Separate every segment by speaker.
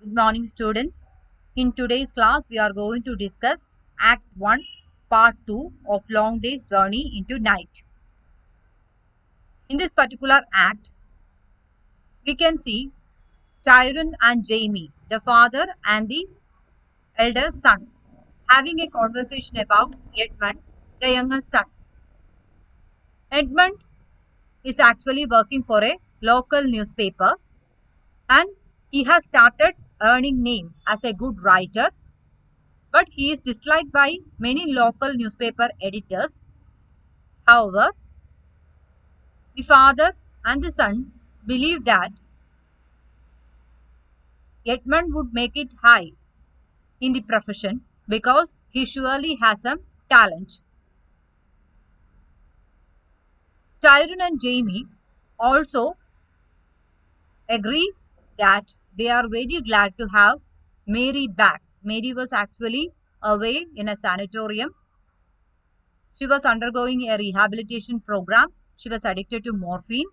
Speaker 1: Good morning, students. In today's class, we are going to discuss Act 1, Part 2 of Long Day's Journey into Night. In this particular act, we can see Tyrone and Jamie, the father and the elder son, having a conversation about Edmund, the youngest son. Edmund is actually working for a local newspaper and he has started earning name as a good writer, but he is disliked by many local newspaper editors. However, the father and the son believe that Edmund would make it high in the profession because he surely has some talent. Tyrone and Jamie also agree that they are very glad to have Mary back. Mary was actually away in a sanatorium. She was undergoing a rehabilitation program. She was addicted to morphine.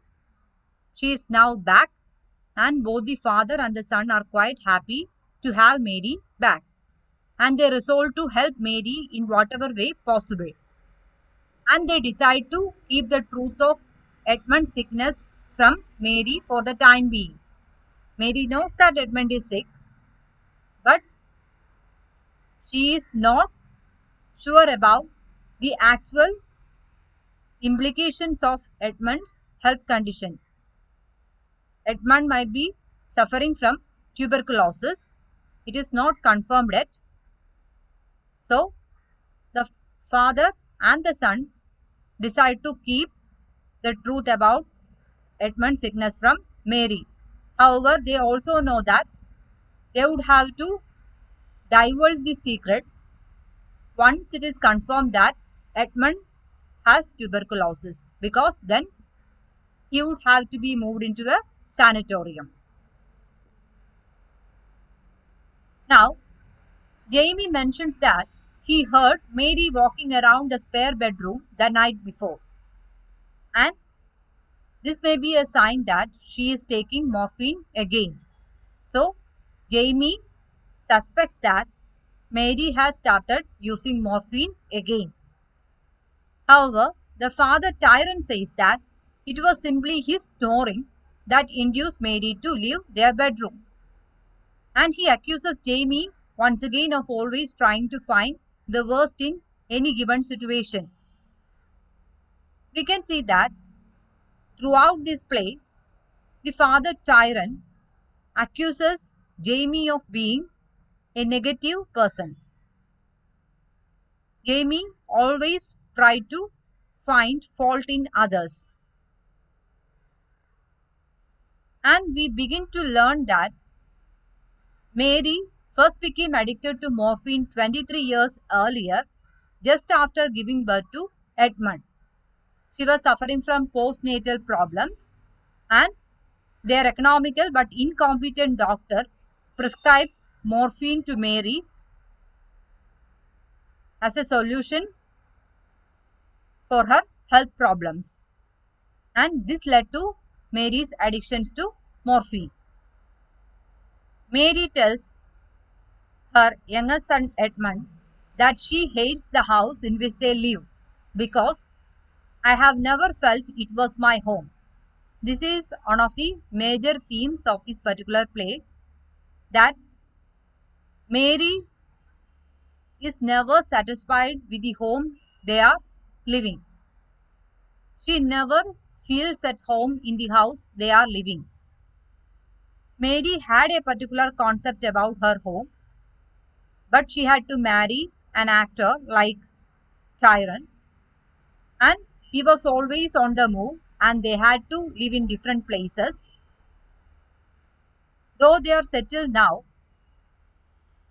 Speaker 1: She is now back, and both the father and the son are quite happy to have Mary back. And they resolve to help Mary in whatever way possible. And they decide to keep the truth of Edmund's sickness from Mary for the time being. Mary knows that Edmund is sick, but she is not sure about the actual implications of Edmund's health condition. Edmund might be suffering from tuberculosis. It is not confirmed yet. So, the father and the son decide to keep the truth about Edmund's sickness from Mary. However, they also know that they would have to divulge the secret once it is confirmed that Edmund has tuberculosis, because then he would have to be moved into a sanatorium. Now, Jamie mentions that he heard Mary walking around the spare bedroom the night before, and this may be a sign that she is taking morphine again. So, Jamie suspects that Mary has started using morphine again. However, the father Tyrone says that it was simply his snoring that induced Mary to leave their bedroom. And he accuses Jamie once again of always trying to find the worst in any given situation. We can see that throughout this play, the father Tyrone accuses Jamie of being a negative person. Jamie always tried to find fault in others. And we begin to learn that Mary first became addicted to morphine 23 years earlier, just after giving birth to Edmund. She was suffering from postnatal problems, and their economical but incompetent doctor prescribed morphine to Mary as a solution for her health problems. And this led to Mary's addictions to morphine. Mary tells her younger son Edmund that she hates the house in which they live because I have never felt it was my home. This is one of the major themes of this particular play, that Mary is never satisfied with the home they are living. She never feels at home in the house they are living. Mary had a particular concept about her home, but she had to marry an actor like Tyrone, and he was always on the move and they had to live in different places. Though they are settled now,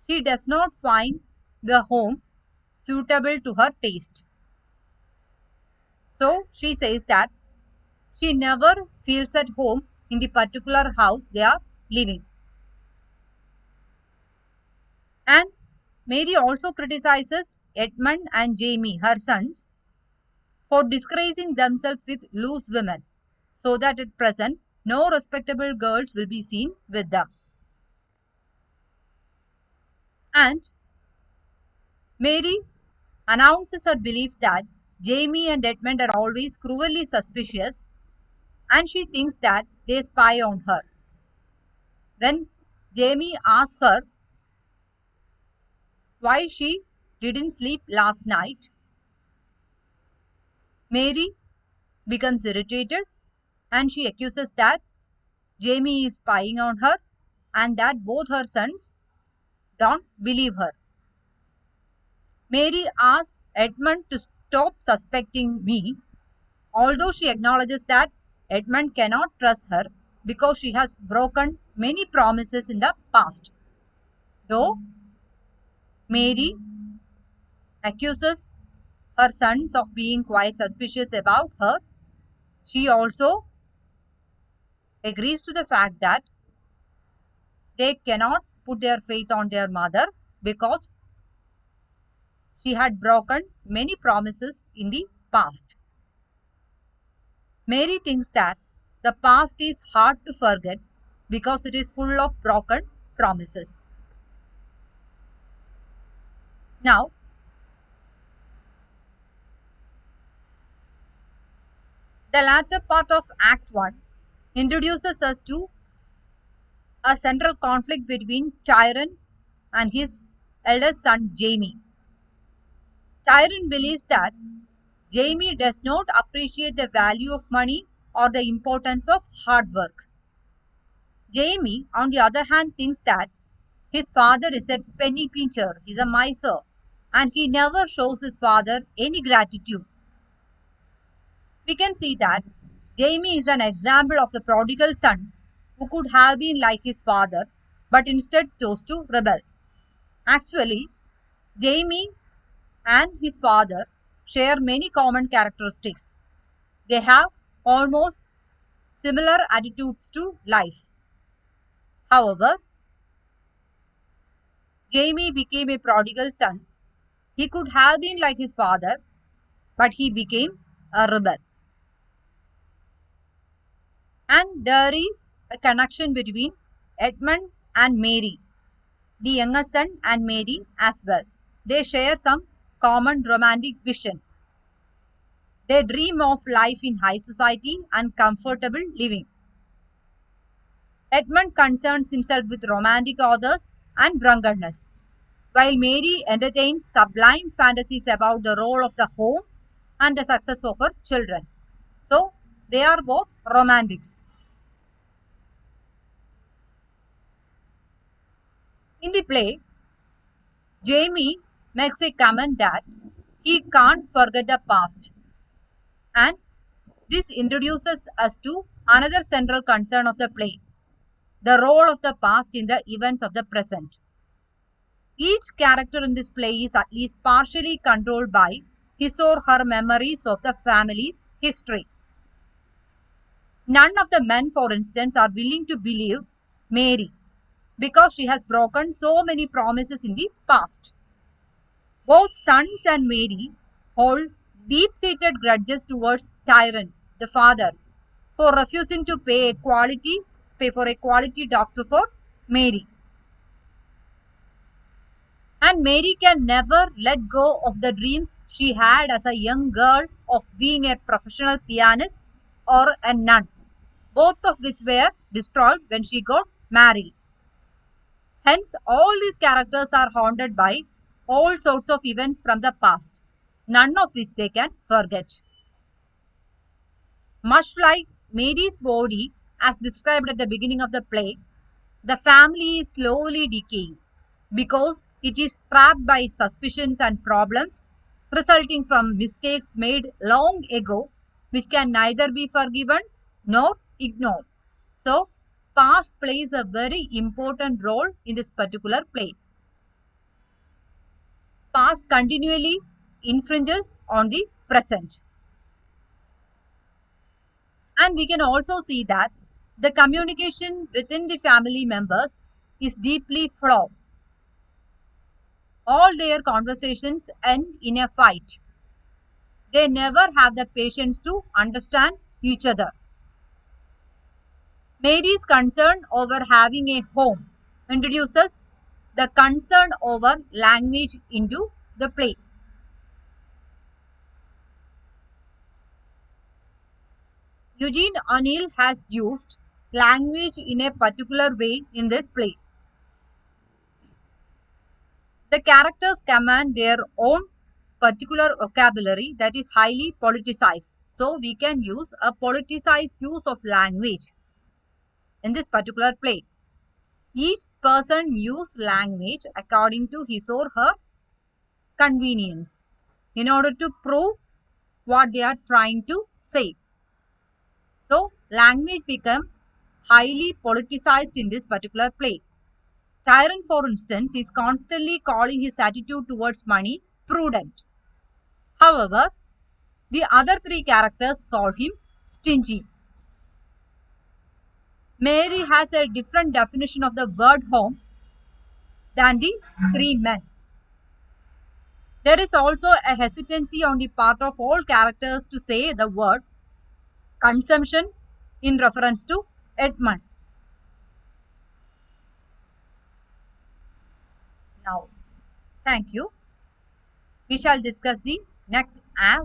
Speaker 1: she does not find the home suitable to her taste. So she says that she never feels at home in the particular house they are living. And Mary also criticizes Edmund and Jamie, her sons, for disgracing themselves with loose women, so that at present no respectable girls will be seen with them. And Mary announces her belief that Jamie and Edmund are always cruelly suspicious, and she thinks that they spy on her. When Jamie asks her why she didn't sleep last night, Mary becomes irritated and she accuses that Jamie is spying on her and that both her sons don't believe her. Mary asks Edmund to stop suspecting me, although she acknowledges that Edmund cannot trust her because she has broken many promises in the past. Though Mary accuses her sons of being quite suspicious about her, she also agrees to the fact that they cannot put their faith on their mother because she had broken many promises in the past. Mary thinks that the past is hard to forget because it is full of broken promises. Now, the latter part of Act 1 introduces us to a central conflict between Tyrone and his eldest son Jamie. Tyrone believes that Jamie does not appreciate the value of money or the importance of hard work. Jamie, on the other hand, thinks that his father is a penny pincher, he's a miser, and he never shows his father any gratitude. We can see that Jamie is an example of the prodigal son who could have been like his father but instead chose to rebel. Actually, Jamie and his father share many common characteristics. They have almost similar attitudes to life. However, Jamie became a prodigal son. He could have been like his father, but he became a rebel. And there is a connection between Edmund and Mary, the younger son, and Mary as well. They share some common romantic vision. They dream of life in high society and comfortable living. Edmund concerns himself with romantic authors and drunkenness, while Mary entertains sublime fantasies about the role of the home and the success of her children. So, they are both romantics. In the play, Jamie makes a comment that he can't forget the past, and this introduces us to another central concern of the play, the role of the past in the events of the present. Each character in this play is at least partially controlled by his or her memories of the family's history. None of the men, for instance, are willing to believe Mary because she has broken so many promises in the past. Both sons and Mary hold deep-seated grudges towards Tyrone, the father, for refusing to pay for a quality doctor for Mary. And Mary can never let go of the dreams she had as a young girl of being a professional pianist or a nun, both of which were destroyed when she got married. Hence, all these characters are haunted by all sorts of events from the past, none of which they can forget. Much like Mary's body, as described at the beginning of the play, the family is slowly decaying because it is trapped by suspicions and problems resulting from mistakes made long ago, which can neither be forgiven nor ignored. So, past plays a very important role in this particular play. Past continually infringes on the present. And we can also see that the communication within the family members is deeply flawed. All their conversations end in a fight. They never have the patience to understand each other. Mary's concern over having a home introduces the concern over language into the play. Eugene O'Neill has used language in a particular way in this play. The characters command their own particular vocabulary that is highly politicized. So we can use a politicized use of language in this particular play. Each person uses language according to his or her convenience in order to prove what they are trying to say. So language becomes highly politicized in this particular play. Tyrant, for instance, is constantly calling his attitude towards money prudent. However, the other three characters call him stingy. Mary has a different definition of the word home than the three men. There is also a hesitancy on the part of all characters to say the word consumption in reference to Edmund. Now, thank you. We shall discuss the next as